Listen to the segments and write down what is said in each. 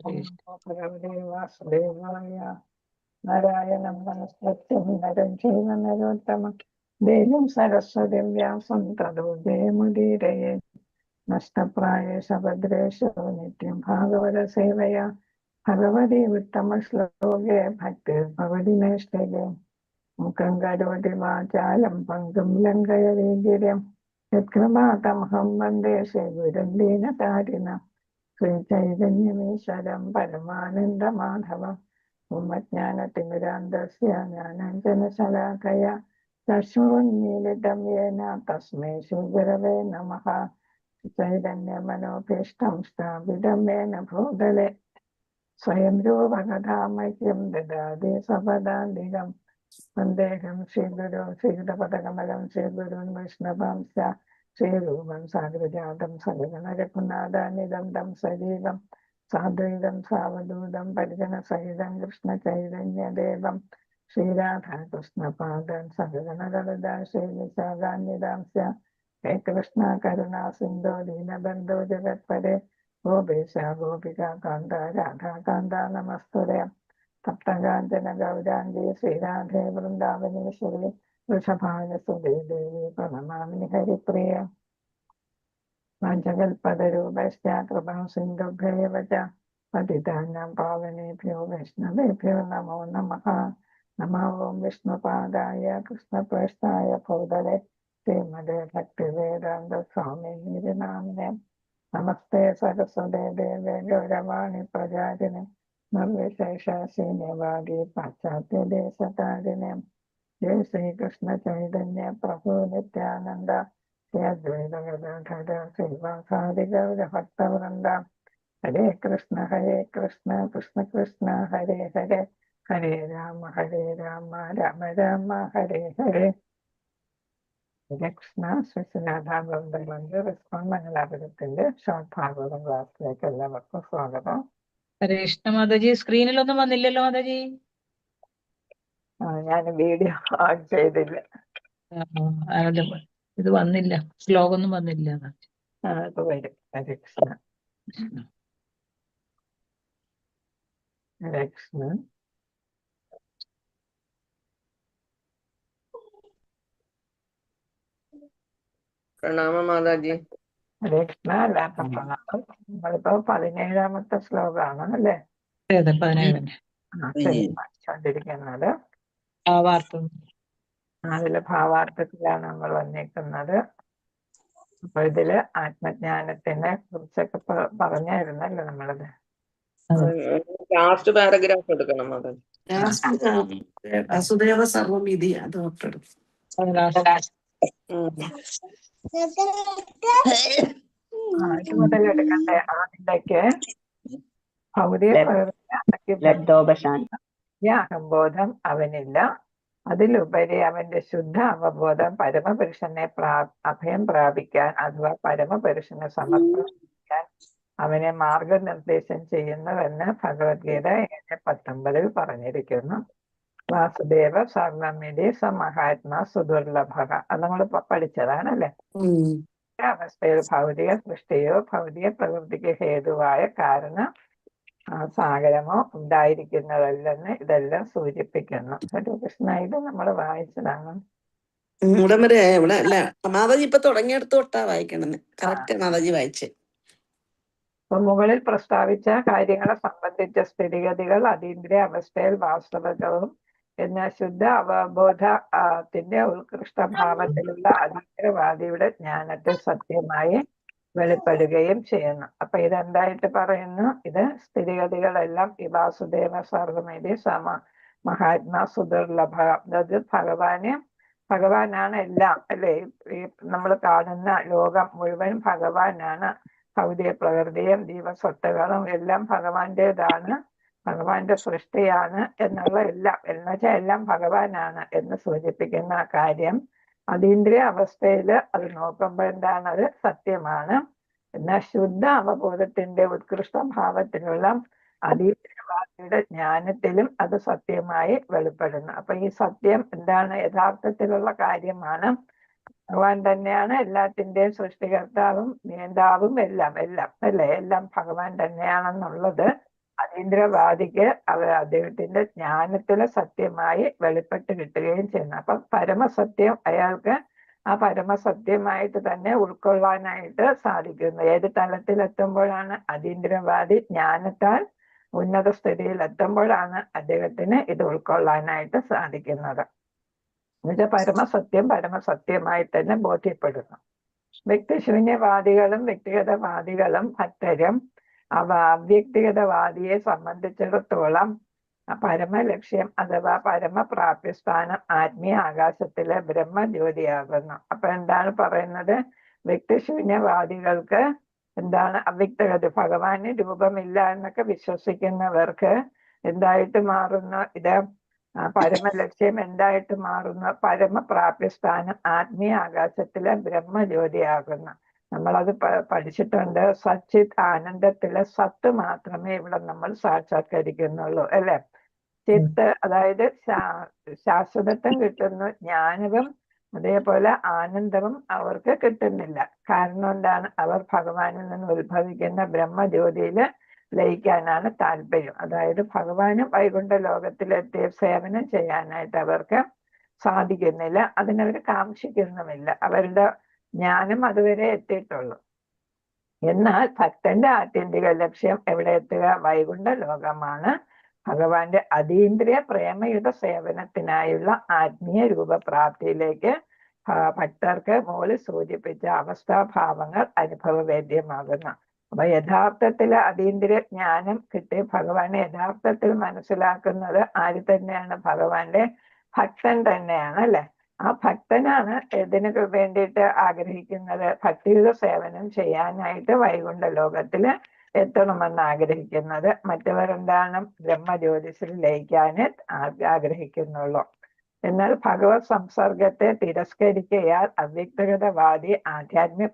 ഭഗവതേ വാസുദേവായ. നാരായണം നമസ്കൃത്യം നരം ചൈവ നരോത്തമം ദേവീം സരസ്വതീം വ്യാസം തതോ ജയമുദീരയേ. നഷ്ടപ്രായേഷ ഭദ്രേഷു നിത്യം ഭാഗവത സേവയാ ഭഗവതി ഉത്തമ ശ്ലോകേ ഭക്തിർഭവതി നൈഷ്ഠികേ. മുഖം കരോതി വാചാലം പങ്കും ലംഘയതീന്ദ്രിയം യത്കൃപാതമഹം വന്ദേ ശ്രീഗുരും ദീനതാരിണം. ശ്രീചൈതന്യമീശ്വരം പരമാനന്ദമാധവം ഉമജ്ഞാനതിമിരാന്തസ്യ ജ്ഞാനാഞ്ജനശലാകയ ചക്ഷുരുന്മീലിതം യേന തസ്മൈ ശ്രീഗുരവേ നമഃ. ചൈതന്യമനോഭീഷ്ടം സ്ഥാപിതം യേന ഭൂതലെ സ്വയം രൂപകഥാമഹ്യം ദദാതി സ്വപദാന്തികം. വന്ദേഹം ശ്രീഗുരു ശ്രീയുതപദകമലം ശ്രീഗുരുൻ വൈഷ്ണവാംശ ശ്രീരൂപം സാഗ്രജാതം സഗണ രഘുനാഥാനിധം തം സജീവം സാദ്വൈതം സാവധൂതം പരിജന സഹിതം കൃഷ്ണ ചൈതന്യദേവം ശ്രീരാധാകൃഷ്ണപാദം സഗണ ലളിതാ ശ്രീവിശാഖാന്വിതാംശ. ഹേ കൃഷ്ണ കരുണാ സിന്ധോ ദീനബന്ധോ ജഗത്പദേ ഗോപേശ ഗോപികാ കാന്ത രാധാകാന്ത നമസ്തുതേ. സപ്തകാഞ്ചന ഗൗരാംഗീ ശ്രീരാധേ വൃന്ദാവനേശ്വരി വൃഷഭാനുസുതേ ദേവി പ്രണമാമി ഹരിപ്രിയ. വാഞ്ചകൽപതരൂപശ്ച കൃപാ സിന്ധുഭ്യൈവ ച പതിതാനാം പാവനേഭ്യോ വൈഷ്ണവേഭ്യോ നമോ നമഃ. നമോ ഓം വിഷ്ണുപാദായ കൃഷ്ണപ്രേഷ്ഠായ ഭൂതലേ ശ്രീമദേ ഭക്തിവേദാന്ത സ്വാമിനീതി നാമിനെ. നമസ്തേ സരസ്വതേ ദേവേ ഗൗരവാണി പ്രചാരിണേ നിർവിശേഷ ശൂന്യവാദി പാശ്ചാത്യദേശതാരിണേ. ജയ ശ്രീകൃഷ്ണ ചൈതന്യ പ്രഭു നിത്യാനന്ദ ശ്രീ അദ്വൈത ഗദാധര ശ്രീവാസാദി ഗൗരഭക്തവൃന്ദ. ഹരേ കൃഷ്ണ കൃഷ്ണ കൃഷ്ണ ഹരേ ഹരേ ഹരേ രാമ രാമ രാമ ഹരേ ഹരേ. ഹരേ കൃഷ്ണ. ശ്രീനാഥാനന്ദ റിസ്പോൺ മംഗലാപുരത്തിന്റെ ഷോർട്ട് ഭാഗവതം ക്ലാസ്സിലേക്ക് എല്ലാവർക്കും സ്വാഗതം. ഹരേ കൃഷ്ണ മാതാജി. സ്ക്രീനിലൊന്നും വന്നില്ലല്ലോ മാതാജി. ഞാൻ വീഡിയോ ഓൺ ചെയ്തില്ല. ഇത് വന്നില്ല, ശ്ലോകമൊന്നും വന്നില്ല. ഇപ്പൊ വരും. ഹരേ കൃഷ്ണ ഹരേ കൃഷ്ണ. പ്രണാമ മാതാജി. ഹരേ കൃഷ്ണ. എല്ലാവർക്കും പ്രണാമം. നമ്മളിപ്പോ 17ാമത്തെ ശ്ലോകമാണ് അല്ലേ? 17 വായിച്ചുകൊണ്ടിരിക്കുന്നത്. അതില് ഭാവാർത്ഥത്തിലാണ് നമ്മൾ വന്നിരിക്കുന്നത്. അപ്പൊ ഇതില് ആത്മജ്ഞാനത്തിനെ കുറിച്ചൊക്കെ പറഞ്ഞായിരുന്നല്ലോ നമ്മളത്. ലാസ്റ്റ് പാരഗ്രാഫ് എടുക്കണം മാതാജി. വസുദേവ സർവമിതി അത് തൊട്ടെടുത്തു. ഇത് മുതൽ എടുക്കണ്ടേ? അതിലേക്ക് ഭൗതിക അഹംബോധം അവനില്ല. അതിലുപരി അവന്റെ ശുദ്ധ അവബോധം പരമപുരുഷനെ അഭയം പ്രാപിക്കാൻ അഥവാ പരമപുരുഷനെ സമർപ്പിക്കാൻ അവനെ മാർഗനിർദ്ദേശം ചെയ്യുന്നുവെന്ന് ഭഗവത്ഗീത 7:19 പറഞ്ഞിരിക്കുന്നു. വാസുദേവ സർവമിതി സമഹാത്മാ സുദുർലഭ. അത് നമ്മൾ പഠിച്ചതാണല്ലേ. അവസ്ഥയിൽ ഭൗതിക സൃഷ്ടിയോ ഭൗതിക പ്രകൃതിക്ക് ഹേതുവായ കാരണ സാഗരമോ ഉണ്ടായിരിക്കുന്നതല്ലെന്ന് ഇതെല്ലാം സൂചിപ്പിക്കുന്നു. കൃഷ്ണ, ഇത് നമ്മൾ വായിച്ചതാണ്. ഇവിടെ വരെ ഇവിടെ അല്ല മാതാജി ഇപ്പൊ തുടങ്ങിയെടുത്ത് തൊട്ടാ വായിക്കണമെന്ന്. കറക്റ്റ് മാതാജി വായിച്ചേ. അപ്പൊ മുകളിൽ പ്രസ്താവിച്ച കാര്യങ്ങളെ സംബന്ധിച്ച സ്ഥിതിഗതികൾ അതീന്ദ്രിയ അവസ്ഥയിൽ വാസ്തവവും എന്ന ശുദ്ധ അവബോധത്തിന്റെ ഉത്കൃഷ്ടഭാവത്തിലുള്ള അതീന്ദ്രവാദിയുടെ ജ്ഞാനത്തെ സത്യമായി വെളിപ്പെടുകയും ചെയ്യുന്നു. അപ്പൊ ഇതെന്തായിട്ട് പറയുന്നു? ഇത് സ്ഥിതിഗതികളെല്ലാം ഈ വാസുദേവ സർവമിതി മഹാത്മാ സുദുർലഭ. അതായത് ഭഗവാനാണ് എല്ലാം അല്ലേ? ഈ നമ്മൾ കാണുന്ന ലോകം മുഴുവൻ ഭഗവാനാണ്. ഭൗതിക പ്രകൃതിയും ജീവസ്വത്തുകളും എല്ലാം ഭഗവാന്റേതാണ്, ഭഗവാന്റെ സൃഷ്ടിയാണ് എന്നുള്ള എല്ലാം എന്നുവെച്ചാൽ എല്ലാം ഭഗവാനാണ് എന്ന് സൂചിപ്പിക്കുന്ന ആ കാര്യം അതീന്ദ്രിയ അവസ്ഥയിൽ അത് നോക്കുമ്പോൾ എന്താണ്? അത് സത്യമാണ്. എന്നാൽ ശുദ്ധ അവബോധത്തിന്റെ ഉത്കൃഷ്ട ഭാവത്തിലുള്ള അതീന്ദ്രിയവാദിയുടെ ജ്ഞാനത്തിലും അത് സത്യമായി വെളിപ്പെടുന്നു. അപ്പൊ ഈ സത്യം എന്താണ്? യഥാർത്ഥത്തിലുള്ള കാര്യമാണ്. ഭഗവാൻ തന്നെയാണ് എല്ലാത്തിന്റെയും സൃഷ്ടികർത്താവും നിയന്താവും എല്ലാം അല്ലേ? എല്ലാം ഭഗവാൻ തന്നെയാണെന്നുള്ളത് അതീന്ദ്രവാദിക്ക് അദ്ദേഹത്തിന്റെ ജ്ഞാനത്തിലെ സത്യമായി വെളിപ്പെട്ട് കിട്ടുകയും ചെയ്യുന്നു. അപ്പൊ പരമസത്യം അയാൾക്ക് ആ പരമസത്യമായിട്ട് തന്നെ ഉൾക്കൊള്ളാനായിട്ട് സാധിക്കുന്നു. ഏത് തലത്തിലെത്തുമ്പോഴാണ് അതീന്ദ്രവാദി ജ്ഞാനത്താൽ ഉന്നത സ്ഥിതിയിൽ എത്തുമ്പോഴാണ് അദ്ദേഹത്തിന് ഇത് ഉൾക്കൊള്ളാനായിട്ട് സാധിക്കുന്നത്. എന്നുവെച്ചാൽ പരമസത്യമായി തന്നെ ബോധ്യപ്പെടുന്നു. വ്യക്തിശൂന്യവാദികളും വ്യക്തിഗതവാദികളും ഭക്തരും അവ്യക്തിഗതവാദിയെ സംബന്ധിച്ചിടത്തോളം പരമലക്ഷ്യം അഥവാ പരമപ്രാപ്യസ്ഥാനം ആത്മീയ ആകാശത്തിലെ ബ്രഹ്മജ്യോതിയാകുന്നു. അപ്പൊ എന്താണ് പറയുന്നത്? വ്യക്തിശൂന്യവാദികൾക്ക് എന്താണ് അവ്യക്തഗതി, ഭഗവാന് രൂപമില്ല എന്നൊക്കെ വിശ്വസിക്കുന്നവർക്ക് എന്തായിട്ട് മാറുന്നു? ഇത് പരമലക്ഷ്യം എന്തായിട്ട് മാറുന്നു? പരമപ്രാപ്യസ്ഥാനം ആത്മീയ ആകാശത്തിലെ ബ്രഹ്മജ്യോതിയാകുന്നു. നമ്മളത് പഠിച്ചിട്ടുണ്ട്. സച്ചിത് ആനന്ദത്തിലെ സത്ത് മാത്രമേ ഇവിടെ നമ്മൾ സാക്ഷാത്കരിക്കുന്നുള്ളൂ, അല്ലെ? ചിത്ത് അതായത് ശാശ്വതത്വം കിട്ടുന്നു, ജ്ഞാനവും അതേപോലെ ആനന്ദവും അവർക്ക് കിട്ടുന്നില്ല. കാരണം എന്താണ്? അവർ ഭഗവാനിൽ നിന്ന് ഉത്ഭവിക്കുന്ന ബ്രഹ്മജ്യോതിയില് ലയിക്കാനാണ് താല്പര്യം. അതായത് ഭഗവാനും വൈകുണ്ഠ ലോകത്തിലെത്തിയ സേവനം ചെയ്യാനായിട്ട് അവർക്ക് സാധിക്കുന്നില്ല, അതിനവർ കാക്ഷിക്കുന്നുമില്ല. അവരുടെ ജ്ഞാനം അതുവരെ എത്തിയിട്ടുള്ളൂ. എന്നാൽ ഭക്തന്റെ ആത്യന്തിക ലക്ഷ്യം എവിടെ എത്തുക? വൈകുണ്ഠ ലോകമാണ്. ഭഗവാന്റെ അതീന്ദ്രിയ പ്രേമയുടെ സേവനത്തിനായുള്ള ആത്മീയ രൂപപ്രാപ്തിയിലേക്ക് ഭക്തർക്ക് മുകളിൽ സൂചിപ്പിച്ച അവസ്ഥാഭാവങ്ങൾ അനുഭവവേദ്യമാകുന്നു. അപ്പൊ യഥാർത്ഥത്തിൽ അതീന്ദ്രിയ ജ്ഞാനം കിട്ടി ഭഗവാനെ യഥാർത്ഥത്തിൽ മനസ്സിലാക്കുന്നത് ആര് തന്നെയാണ്? ഭഗവാന്റെ ഭക്തൻ തന്നെയാണ്, അല്ലെ? ആ ഭക്തനാണ് ഇതിനു വേണ്ടിയിട്ട് ആഗ്രഹിക്കുന്നത്, ഭക്തിയുത സേവനം ചെയ്യാനായിട്ട് വൈകുണ്ഠ ലോകത്തില് എത്തണമെന്ന് ആഗ്രഹിക്കുന്നത്. മറ്റവരെന്താണ്? ബ്രഹ്മജ്യോതിസിൽ ലയിക്കാന് ആഗ്രഹിക്കുന്നുള്ളൂ. എന്നാൽ ഭഗവത് സംസർഗത്തെ തിരസ്കരിക്കയാൽ അവ്യക്തഗതവാദി ആധ്യാത്മിക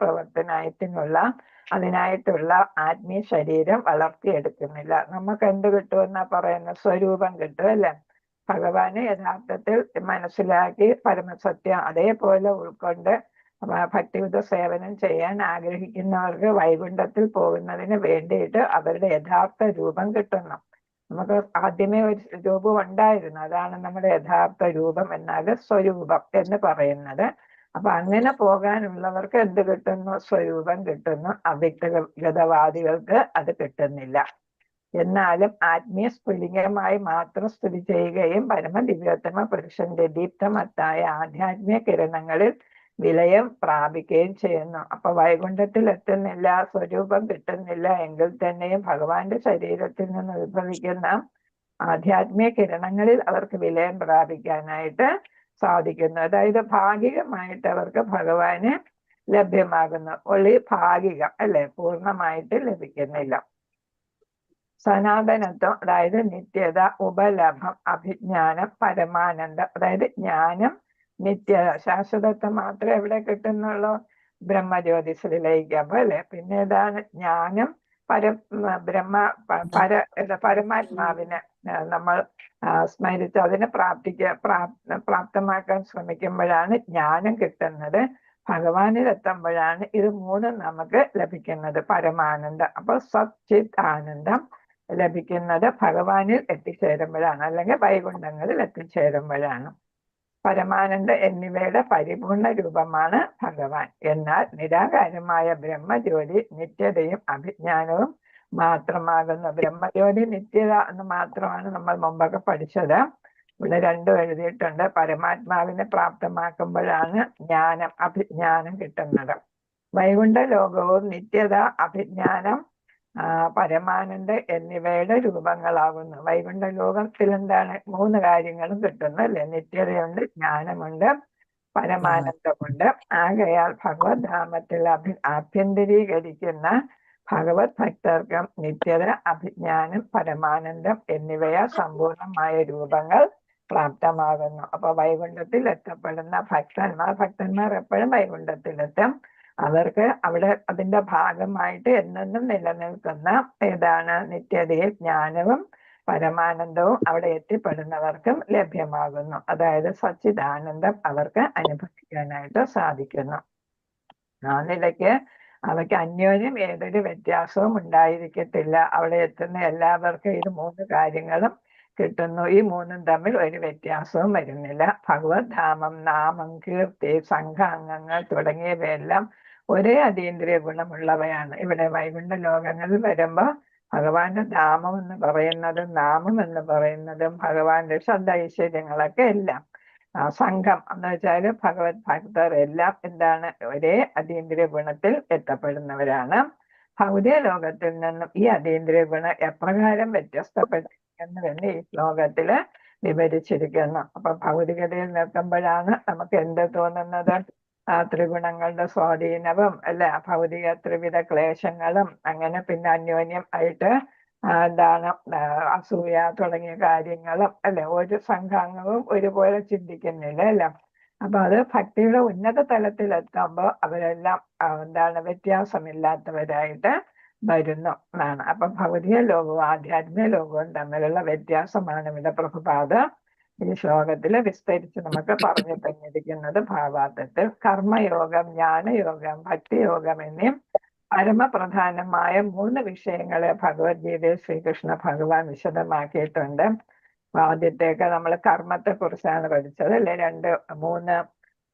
അതിനായിട്ടുള്ള ആത്മീയ ശരീരം വളർത്തിയെടുക്കുന്നില്ല. നമുക്ക് എന്ത് കിട്ടുമെന്നാ പറയുന്നത്? സ്വരൂപം കിട്ടും, അല്ലെ? ഭഗവാനെ യഥാർത്ഥത്തിൽ മനസ്സിലാക്കി പരമസത്യം അതേപോലെ ഉൾക്കൊണ്ട് ഭക്തിയുത സേവനം ചെയ്യാൻ ആഗ്രഹിക്കുന്നവർക്ക് വൈകുണ്ഠത്തിൽ പോകുന്നതിന് വേണ്ടിയിട്ട് അവരുടെ യഥാർത്ഥ രൂപം കിട്ടുന്നു. നമുക്ക് ആദ്യമേ ഒരു രൂപം ഉണ്ടായിരുന്നു, അതാണ് നമ്മുടെ യഥാർത്ഥ രൂപം, എന്നാൽ സ്വരൂപം എന്ന് പറയുന്നത്. അപ്പൊ അങ്ങനെ പോകാനുള്ളവർക്ക് എന്ത് കിട്ടുന്നു? സ്വരൂപം കിട്ടുന്നു. അവ്യക്തഗതവാദികൾക്ക് അത് കിട്ടുന്നില്ല. എന്നാലും ആത്മീയ സ്ഫുലിംഗമായി മാത്രം സ്ഥിതി ചെയ്യുകയും പരമദിവ്യോത്തമ പുരുഷന്റെ ദീപ്തമത്തായ ആധ്യാത്മിക കിരണങ്ങളിൽ വിലയം പ്രാപിക്കുകയും ചെയ്യുന്നു. അപ്പൊ വൈകുണ്ഠത്തിൽ എത്തുന്നില്ല, സ്വരൂപം കിട്ടുന്നില്ല എങ്കിൽ തന്നെയും ഭഗവാന്റെ ശരീരത്തിൽ നിന്ന് ഉത്ഭവിക്കുന്ന ആധ്യാത്മിക കിരണങ്ങളിൽ അവർക്ക് വിലയം പ്രാപിക്കാനായിട്ട് സാധിക്കുന്നു. അതായത് ഭാഗികമായിട്ട് അവർക്ക് ഭഗവാന് ലഭ്യമാകുന്നു. ഒളി ഭാഗികം, അല്ലെ? പൂർണ്ണമായിട്ട് ലഭിക്കുന്നില്ല. സനാതനത്വം അതായത് നിത്യത, ഉപലഭം, അഭിജ്ഞാനം, പരമാനന്ദം അതായത് ജ്ഞാനം, നിത്യത, ശാശ്വതത്വം മാത്രമേ എവിടെ കിട്ടുന്നുള്ളൂ? ബ്രഹ്മജ്യോതിസിൽ ലയിക്കുമ്പോൾ, അല്ലെ? പിന്നെ ഏതാണ്? ജ്ഞാനം, പരമാത്മാവിനെ നമ്മൾ സ്മരിച്ച് അതിനെ പ്രാപ്തമാക്കാൻ ശ്രമിക്കുമ്പോഴാണ് ജ്ഞാനം കിട്ടുന്നത്. ഭഗവാനിൽ എത്തുമ്പോഴാണ് ഇത് മൂന്നും നമുക്ക് ലഭിക്കുന്നത്, പരമാനന്ദം. അപ്പൊ സച്ചിത് ആനന്ദം ലഭിക്കുന്നത് ഭഗവാനിൽ എത്തിച്ചേരുമ്പോഴാണ്, അല്ലെങ്കിൽ വൈകുണ്ഠങ്ങളിൽ എത്തിച്ചേരുമ്പോഴാണ്. പരമാനന്ദ എന്നിവയുടെ പരിപൂർണ രൂപമാണ് ഭഗവാൻ. എന്നാൽ നിരാകാരമായ ബ്രഹ്മജ്യോതി നിത്യതയും അഭിജ്ഞാനവും മാത്രമാകുന്നു. ബ്രഹ്മജ്യോതി നിത്യത എന്ന് മാത്രമാണ് നമ്മൾ മുമ്പൊക്കെ പഠിച്ചത്. ഇവിടെ രണ്ടും എഴുതിയിട്ടുണ്ട്. പരമാത്മാവിനെ പ്രാപ്തമാക്കുമ്പോഴാണ് ജ്ഞാനം, അഭിജ്ഞാനം കിട്ടുന്നത്. വൈകുണ്ഠ ലോകവും നിത്യത, അഭിജ്ഞാനം, പരമാനന്ദ എന്നിവയുടെ രൂപങ്ങളാകുന്നു. വൈകുണ്ഠ ലോകത്തിൽ എന്താണ്? മൂന്ന് കാര്യങ്ങളും കിട്ടുന്നു, അല്ലെ? നിത്യതയുണ്ട്, ജ്ഞാനമുണ്ട്, പരമാനന്ദമുണ്ട്. ആകയാൽ ഭഗവത് ധാമത്തിൽ ആഭ്യന്തരീകരിക്കുന്ന ഭഗവത് ഭക്തർക്കും നിത്യത, അഭിജ്ഞാനം, പരമാനന്ദം എന്നിവയ സമ്പൂർണമായ രൂപങ്ങൾ പ്രാപ്തമാകുന്നു. അപ്പൊ വൈകുണ്ഠത്തിൽ എത്തപ്പെടുന്ന ഭക്തന്മാർ എപ്പോഴും വൈകുണ്ഠത്തിലെത്തും. അവർക്ക് അവിടെ അതിന്റെ ഭാഗമായിട്ട് എന്നെന്നും നിലനിൽക്കുന്ന ഏതാണ്? നിത്യതയിൽ ജ്ഞാനവും പരമാനന്ദവും അവിടെ എത്തിപ്പെടുന്നവർക്കും ലഭ്യമാകുന്നു. അതായത് സച്ചിദാനന്ദം അവർക്ക് അനുഭവിക്കാനായിട്ട് സാധിക്കുന്നു. ആ നിലയ്ക്ക് അവയ്ക്ക് അന്യോന്യം ഏതൊരു വ്യത്യാസവും ഉണ്ടായിരിക്കത്തില്ല. അവിടെ എത്തുന്ന എല്ലാവർക്കും ഇത് 3 കാര്യങ്ങളും കിട്ടുന്നു. ഈ 3ഉം തമ്മിൽ ഒരു വ്യത്യാസവും വരുന്നില്ല. ഭഗവത് ധാമം, നാമം, കീർത്തി, സംഘാംഗങ്ങൾ തുടങ്ങിയവയെല്ലാം ഒരേ അതീന്ദ്രിയ ഗുണമുള്ളവയാണ്. ഇവിടെ വൈകുണ്ഠ ലോകങ്ങളിൽ വരുമ്പോൾ ഭഗവാന്റെ ധാമം എന്ന് പറയുന്നതും നാമം എന്ന് പറയുന്നതും ഭഗവാന്റെ ഐശ്വര്യങ്ങളൊക്കെ എല്ലാം സംഘം എന്ന് വെച്ചാല് ഭഗവത് ഭക്തർ എല്ലാം എന്താണ് ഒരേ അതീന്ദ്രിയ ഗുണത്തിൽ എത്തപ്പെടുന്നവരാണ്. ഭൗതിക ലോകത്തിൽ നിന്നും ഈ അതീന്ദ്രിയ ഗുണം എപ്രകാരം വ്യത്യസ്തപ്പെട്ടിരിക്കുന്നുവെന്ന് ഈ ശ്ലോകത്തില് വിവരിച്ചിരിക്കുന്നു. അപ്പൊ ഭൗതികതയിൽ നിൽക്കുമ്പോഴാണ് നമുക്ക് എന്ത് തോന്നുന്നത്? ത്രിഗുണങ്ങളുടെ സ്വാധീനവും അല്ലെ, ഭൗതിക ത്രിവിധ ക്ലേശങ്ങളും അങ്ങനെ പിന്നെ അന്യോന്യം ആയിട്ട് എന്താണ് അസൂയ തുടങ്ങിയ കാര്യങ്ങളും അല്ലെ, ഒരു സംഘാംഗവും ഒരുപോലെ ചിന്തിക്കുന്നില്ല അല്ലെ. അപ്പൊ അത് ഭക്തിയുടെ ഉന്നത തലത്തിലെത്തുമ്പോൾ അവരെല്ലാം എന്താണ് വ്യത്യാസമില്ലാത്തവരായിട്ട് വരുന്നു എന്നാണ്. അപ്പൊ ഭൗതിക ലോകവും ആധ്യാത്മിക ലോകവും തമ്മിലുള്ള വ്യത്യാസമാണ് ഇവിടെ പ്രഭുപാദ ഈ ശ്ലോകത്തില് വിസ്തരിച്ച് നമുക്ക് പറഞ്ഞു തന്നിരിക്കുന്നത്. ഭാവാർത്ഥത്തിൽ കർമ്മയോഗം, ജ്ഞാനയോഗം, ഭക്തിയോഗം എന്നീ പരമപ്രധാനമായ 3 വിഷയങ്ങളെ ഭഗവത്ഗീതയിൽ ശ്രീകൃഷ്ണ ഭഗവാൻ വിശദമാക്കിയിട്ടുണ്ട്. ആദ്യത്തേക്ക് നമ്മൾ കർമ്മത്തെ കുറിച്ചാണ് പഠിച്ചത് അല്ലെ, 2, 3,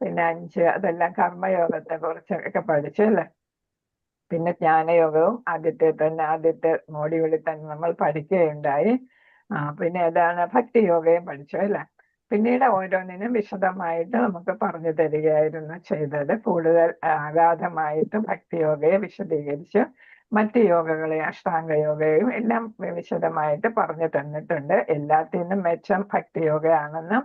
പിന്നെ 5 അതെല്ലാം കർമ്മയോഗത്തെ കുറിച്ചൊക്കെ പഠിച്ചു അല്ലെ. പിന്നെ ജ്ഞാനയോഗവും ആദ്യത്തെ മോഡ്യൂളിൽ തന്നെ നമ്മൾ പഠിക്കുകയുണ്ടായി. പിന്നെ ഏതാണ് ഭക്തിയോഗയും പഠിച്ചു അല്ലെ. പിന്നീട് ഓരോന്നിനും വിശദമായിട്ട് നമുക്ക് പറഞ്ഞു തരികയായിരുന്നു ചെയ്തത്. കൂടുതൽ അഗാധമായിട്ട് ഭക്തിയോഗയെ വിശദീകരിച്ച് മറ്റ് യോഗകളെ അഷ്ടാംഗ യോഗയും എല്ലാം വിശദമായിട്ട് പറഞ്ഞു തന്നിട്ടുണ്ട്. എല്ലാത്തിനും മെച്ചം ഭക്തിയോഗയാണെന്ന്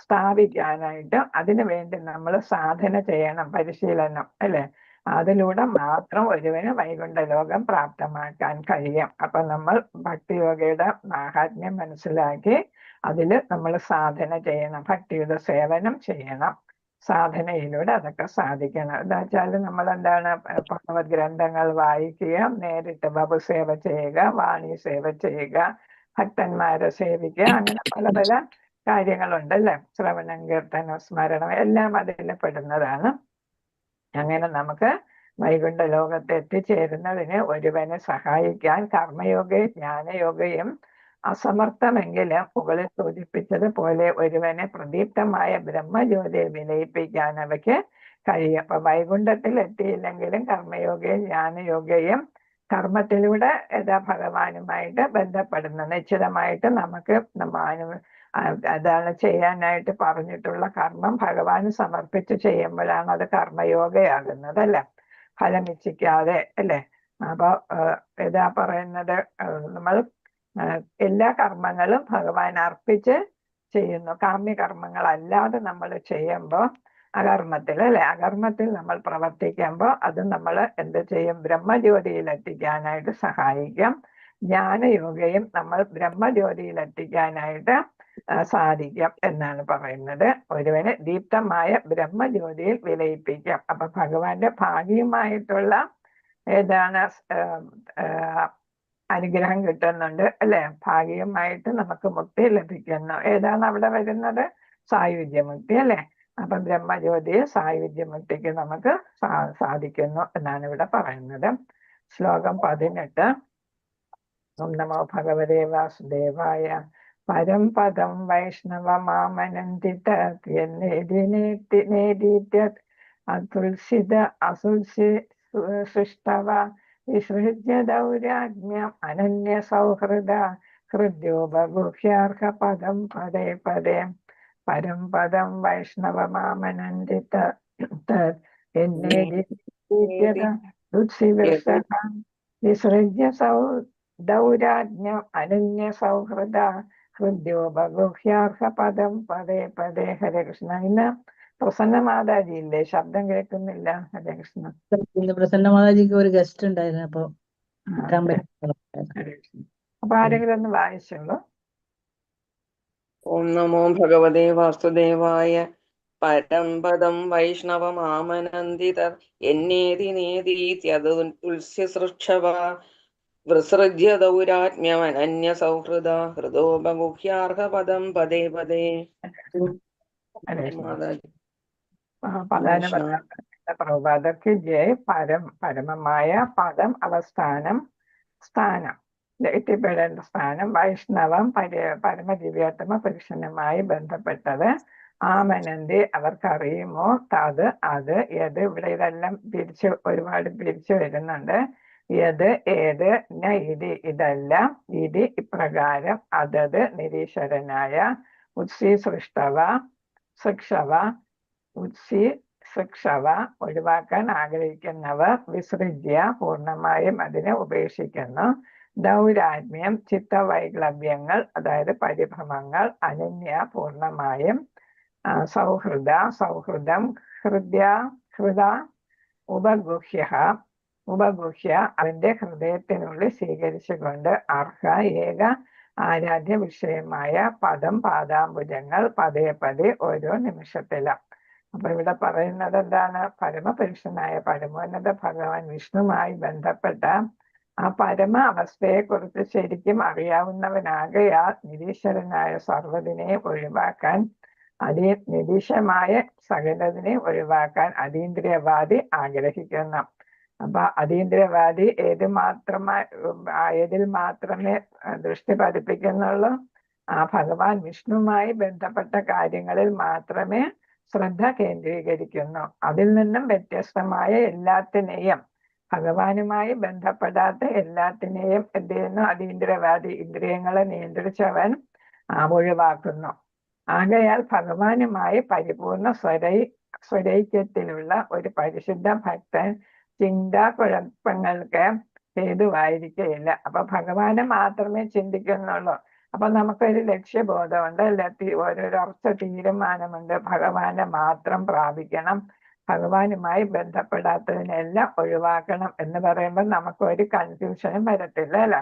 സ്ഥാപിക്കാനായിട്ട് അതിനു വേണ്ടി നമ്മൾ സാധന ചെയ്യണം, പരിശീലനം അല്ലെ. അതിലൂടെ മാത്രം ഒരുവന് വൈകുണ്ഠ ലോകം പ്രാപ്തമാക്കാൻ കഴിയും. അപ്പൊ നമ്മൾ ഭക്തിയോഗയുടെ മാഹാത്മ്യം മനസ്സിലാക്കി അതിൽ നമ്മൾ സാധന ചെയ്യണം, ഭക്തിയുടെ സേവനം ചെയ്യണം. സാധനയിലൂടെ അതൊക്കെ സാധിക്കണം. എന്താ വെച്ചാൽ നമ്മൾ എന്താണ് ഭഗവത് ഗ്രന്ഥങ്ങൾ വായിക്കുക, നേരിട്ട് ബഹുസേവ ചെയ്യുക, വാണി സേവ ചെയ്യുക, ഭക്തന്മാരെ സേവിക്കുക, അങ്ങനെ പല പല കാര്യങ്ങളുണ്ട് അല്ലെ. ശ്രവണം, കീർത്തനം, സ്മരണം എല്ലാം അതിൽ പെടുന്നതാണ്. അങ്ങനെ നമുക്ക് വൈകുണ്ഠ ലോകത്ത് എത്തിച്ചേരുന്നതിന് ഒരുവനെ സഹായിക്കാൻ കർമ്മയോഗയും ജ്ഞാനയോഗയും അസമർത്ഥമെങ്കിലും മുകളിൽ സൂചിപ്പിച്ചതുപോലെ ഒരുവനെ പ്രദീപ്തമായ ബ്രഹ്മജ്യോതിയിൽ വിലയിപ്പിക്കാൻ അവയ്ക്ക് കഴിയും. അപ്പൊ വൈകുണ്ഠത്തിൽ എത്തിയില്ലെങ്കിലും കർമ്മയോഗയും ജ്ഞാനയോഗയും കർമ്മത്തിലൂടെ ഭഗവാനുമായിട്ട് ബന്ധപ്പെടുന്നു. നിശ്ചിതമായിട്ട് നമുക്ക് അതാണ് ചെയ്യാനായിട്ട് പറഞ്ഞിട്ടുള്ള കർമ്മം ഭഗവാന് സമർപ്പിച്ച് ചെയ്യുമ്പോഴാണ് അത് കർമ്മയോഗയാകുന്നത് അല്ലെ, ഫലം ഇച്ഛിക്കാതെ അല്ലെ. അപ്പൊ പറയുന്നത് നമ്മൾ എല്ലാ കർമ്മങ്ങളും ഭഗവാൻ അർപ്പിച്ച് ചെയ്യുന്നു. കാമ്യകർമ്മങ്ങൾ അല്ലാതെ നമ്മൾ ചെയ്യുമ്പോൾ അകർമ്മത്തിൽ അല്ലെ, അകർമ്മത്തിൽ നമ്മൾ പ്രവർത്തിക്കുമ്പോൾ അത് നമ്മൾ എന്ത് ചെയ്യും? ബ്രഹ്മജ്യോതിയിൽ എത്തിക്കാനായിട്ട് സഹായിക്കും. ജ്ഞാനയോഗയും നമ്മൾ ബ്രഹ്മജ്യോതിയിൽ എത്തിക്കാനായിട്ട് സാധിക്കും എന്നാണ് പറയുന്നത്. ഒരുവന് ദീപ്തമായ ബ്രഹ്മജ്യോതിയിൽ വിലയിപ്പിക്കാം. അപ്പൊ ഭഗവാന്റെ ഭാഗികമായിട്ടുള്ള അനുഗ്രഹം കിട്ടുന്നുണ്ട് അല്ലെ. ഭാഗികമായിട്ട് നമുക്ക് മുക്തി ലഭിക്കുന്നു. ഏതാണ് അവിടെ വരുന്നത്? സായുജ്യമുക്തി അല്ലെ. അപ്പൊ ബ്രഹ്മജ്യോതി സായുജ്യമുക്തിക്ക് നമുക്ക് സാധിക്കുന്നു എന്നാണ് ഇവിടെ പറയുന്നത്. ശ്ലോകം 18. ഓം നമോ ഭഗവതേ വാസുദേവായ. പരം പദം വൈഷ്ണവ മാമനന്ദിത അതുൽസിത അസുൽസി സൃഷ്ടവ വിസൃജ്യ ദൗരാജ്ഞ്യം അനന്യ സൗഹൃദ ഹൃദ്യോപഗുഹ്യാർഹ പദം പദേ പദേ. പരം പദം വൈഷ്ണവ മാമനന്ദിത വിസൃജ്യ ദൗരാജ്ഞ്യം അനന്യ സൗഹൃദ ഹൃദ്യോപഗുഹ്യാർഹ പദം പദേ പദേ. ഹരേ കൃഷ്ണ. ഇന്ന് പ്രസന്ന മാതാജി ഇല്ലേ? ശബ്ദം കേൾക്കുന്നില്ല. ഹരേ കൃഷ്ണ. പ്രസന്ന മാതാജിക്ക് ഒരു ഗസ്റ്റ് ഉണ്ടായിരുന്നു, അപ്പൊ അപ്പൊ ആരെങ്കിലും ഒന്ന് വായിച്ചുള്ളൂ. ഓം നമോ ഭഗവതേ വാസുദേവായ. പരം പദം വൈഷ്ണവ മാമനന്ദിതർ എന്നേതി നേതീത്യതുൽസ്യസൃക്ഷവ വിസൃജ്യ ദൗരാജ്ഞ്യമനന്യ സൗഹൃദ ഹൃദോപഗുഹ്യാർഹ പദം പദേ പദേ. മാതാജി പദാനുപദാർത്ഥം പ്രഭുപാദർക്ക് ജയ് പരമമായ പദം അവസ്ഥാനം സ്ഥാനം എത്തിപ്പെടേണ്ട സ്ഥാനം വൈഷ്ണവം പരമദിവ്യോത്തമ പുരുഷനുമായി ബന്ധപ്പെട്ടത് ആമനന്തി അവർക്കറിയുമോ അത് ഏത് ഇവിടെ ഇതെല്ലാം ഒരുപാട് തിരിച്ചു വരുന്നുണ്ട്. ഏത് ഏത് ന ഇതി ഇതെല്ലാം ഇതി ഇപ്രകാരം അതത് നിരീശ്വരനായ ഉത്സി ശിക്ഷവ ഒഴിവാക്കാൻ ആഗ്രഹിക്കുന്നവർ വിസൃജ്യ പൂർണ്ണമായും അതിനെ ഉപേക്ഷിക്കുന്നു. ദൗരാത്മ്യം ചിത്തവൈക്ലഭ്യങ്ങൾ അതായത് പരിഭ്രമങ്ങൾ അനന്യ പൂർണ്ണമായും സൗഹൃദം ഹൃദ ഉപഗുഹ്യ അവന്റെ ഹൃദയത്തിനുള്ളിൽ സ്വീകരിച്ചുകൊണ്ട് ഏക ആരാധ്യ വിഷയമായ പാദാംബുജങ്ങൾ പതേ ഓരോ നിമിഷത്തിലും. അപ്പൊ ഇവിടെ പറയുന്നത് എന്താണ്? പരമപുരുഷനായ പരമോന്നത ഭഗവാൻ വിഷ്ണുവുമായി ബന്ധപ്പെട്ട ആ പരമ അവസ്ഥയെ കുറിച്ച് ശരിക്കും അറിയാവുന്നവനാകയാൽ നിരീശ്വരനായ സർവ്വതിനെ ഒഴിവാക്കാൻ നിരീശ്വരമായ സകലതിനെ ഒഴിവാക്കാൻ അതീന്ദ്രിയവാദി ആഗ്രഹിക്കുന്നു. അപ്പൊ അതീന്ദ്രിയവാദി ഏതിൽ മാത്രമേ ദൃഷ്ടി പതിപ്പിക്കുന്നുള്ളൂ? ആ ഭഗവാൻ വിഷ്ണുവുമായി ബന്ധപ്പെട്ട കാര്യങ്ങളിൽ മാത്രമേ ശ്രദ്ധ കേന്ദ്രീകരിക്കുന്നു. അതിൽ നിന്നും വ്യത്യസ്തമായ എല്ലാത്തിനെയും, ഭഗവാനുമായി ബന്ധപ്പെടാത്ത എല്ലാത്തിനെയും എന്ത് ചെയ്യുന്നു? അതീന്ദ്രിയവാദി ഇന്ദ്രിയങ്ങളെ നിയന്ത്രിച്ചവൻ ഒഴിവാക്കുന്നു. ആകയാൽ ഭഗവാനുമായി പരിപൂർണ സ്വരൈക്യത്തിലുള്ള ഒരു പരിശുദ്ധ ഭക്തൻ ചിന്താകുഴപ്പങ്ങൾക്ക് ഹേതുവായിരിക്കുകയില്ല. അപ്പൊ ഭഗവാനെ മാത്രമേ ചിന്തിക്കുന്നുള്ളൂ. അപ്പൊ നമുക്കൊരു ലക്ഷ്യബോധമുണ്ട്, ഓരോരൊറച്ച തീരുമാനമുണ്ട്. ഭഗവാനെ മാത്രം പ്രാപിക്കണം, ഭഗവാനുമായി ബന്ധപ്പെടാത്തതിനെല്ലാം ഒഴിവാക്കണം എന്ന് പറയുമ്പോൾ നമുക്കൊരു കൺഫ്യൂഷനും വരത്തില്ല അല്ലെ?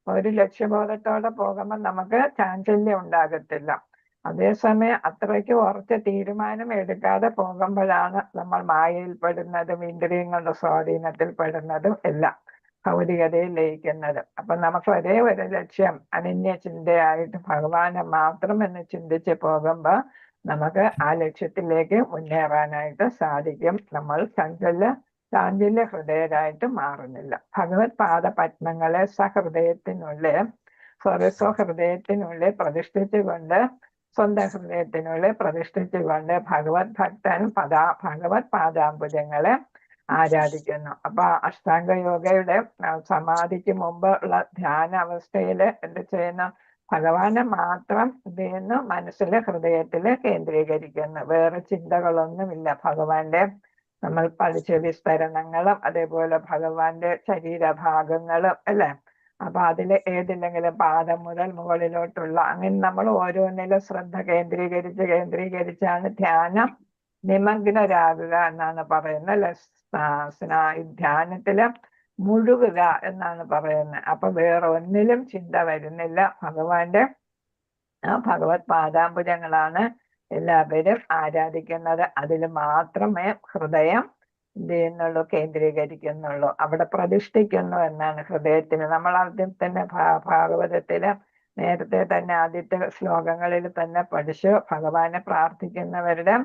ഒരു ലക്ഷ്യബോധത്തോടെ പോകുമ്പോൾ നമുക്ക് ചാഞ്ചല്യം ഉണ്ടാകത്തില്ല. അതേസമയം അത്രയ്ക്ക് ഉറച്ച തീരുമാനം എടുക്കാതെ പോകുമ്പോഴാണ് നമ്മൾ മായയിൽപ്പെടുന്നതും ഇന്ദ്രിയങ്ങളുടെ സ്വാധീനത്തിൽ പെടുന്നതും എല്ലാം ഭൗതികതയിൽ ലയിക്കുന്നത്. അപ്പൊ നമുക്ക് ഒരേ ഒരു ലക്ഷ്യം അനന്യ ചിന്തയായിട്ട് ഭഗവാനെ മാത്രം എന്ന് ചിന്തിച്ച് പോകുമ്പോൾ നമുക്ക് ആ ലക്ഷ്യത്തിലേക്ക് മുന്നേറാനായിട്ട് സാധിക്കും. നമ്മൾ ചാഞ്ചല്യ ഹൃദയരായിട്ട് മാറുന്നില്ല. ഭഗവത് പാദപത്മങ്ങളെ സ്വഹൃദയത്തിനുള്ളിൽ പ്രതിഷ്ഠിച്ചുകൊണ്ട് സ്വന്തം ഹൃദയത്തിനുള്ളിൽ പ്രതിഷ്ഠിച്ചുകൊണ്ട് ഭഗവത് ഭക്തൻ ഭഗവത് പാദാംബുജങ്ങളെ ആരാധിക്കുന്നു. അപ്പൊ അഷ്ടാംഗ യോഗയുടെ സമാധിക്ക് മുമ്പുള്ള ധ്യാന അവസ്ഥയില് എന്ത് ചെയ്യുന്നു? ഭഗവാനെ മാത്രം എന്ത് ചെയ്യുന്നു? മനസ്സിലെ ഹൃദയത്തില് കേന്ദ്രീകരിക്കുന്നു. വേറെ ചിന്തകളൊന്നുമില്ല. ഭഗവാന്റെ നമ്മൾ പഠിച്ച വിസ്തരണങ്ങളും അതേപോലെ ഭഗവാന്റെ ശരീരഭാഗങ്ങളും അല്ലെ? അപ്പൊ അതില് ഏതില്ലെങ്കിലും പാദം മുതൽ മുകളിലോട്ടുള്ള അങ്ങനെ നമ്മൾ ഓരോന്നിലും ശ്രദ്ധ കേന്ദ്രീകരിച്ചാണ് ധ്യാനം നിമഗ്നരാകുക എന്നാണ് പറയുന്നത് അല്ലെ? ധ്യാനത്തില് മുഴുകുക എന്നാണ് പറയുന്നത്. അപ്പൊ വേറെ ഒന്നിലും ചിന്ത വരുന്നില്ല. ഭഗവത് പാദാംബുജങ്ങളാണ് എല്ലാവരും ആരാധിക്കുന്നത്. അതിൽ മാത്രമേ ഹൃദയം എന്ത് ചെയ്യുന്നുള്ളൂ? കേന്ദ്രീകരിക്കുന്നുള്ളൂ. അവിടെ പ്രതിഷ്ഠിക്കുന്നു എന്നാണ് ഹൃദയത്തിന്. നമ്മൾ ആദ്യം തന്നെ ഭാഗവതത്തില് നേരത്തെ തന്നെ ആദ്യത്തെ ശ്ലോകങ്ങളിൽ തന്നെ പഠിച്ചു. ഭഗവാനെ പ്രാർത്ഥിക്കുന്നവരുടെ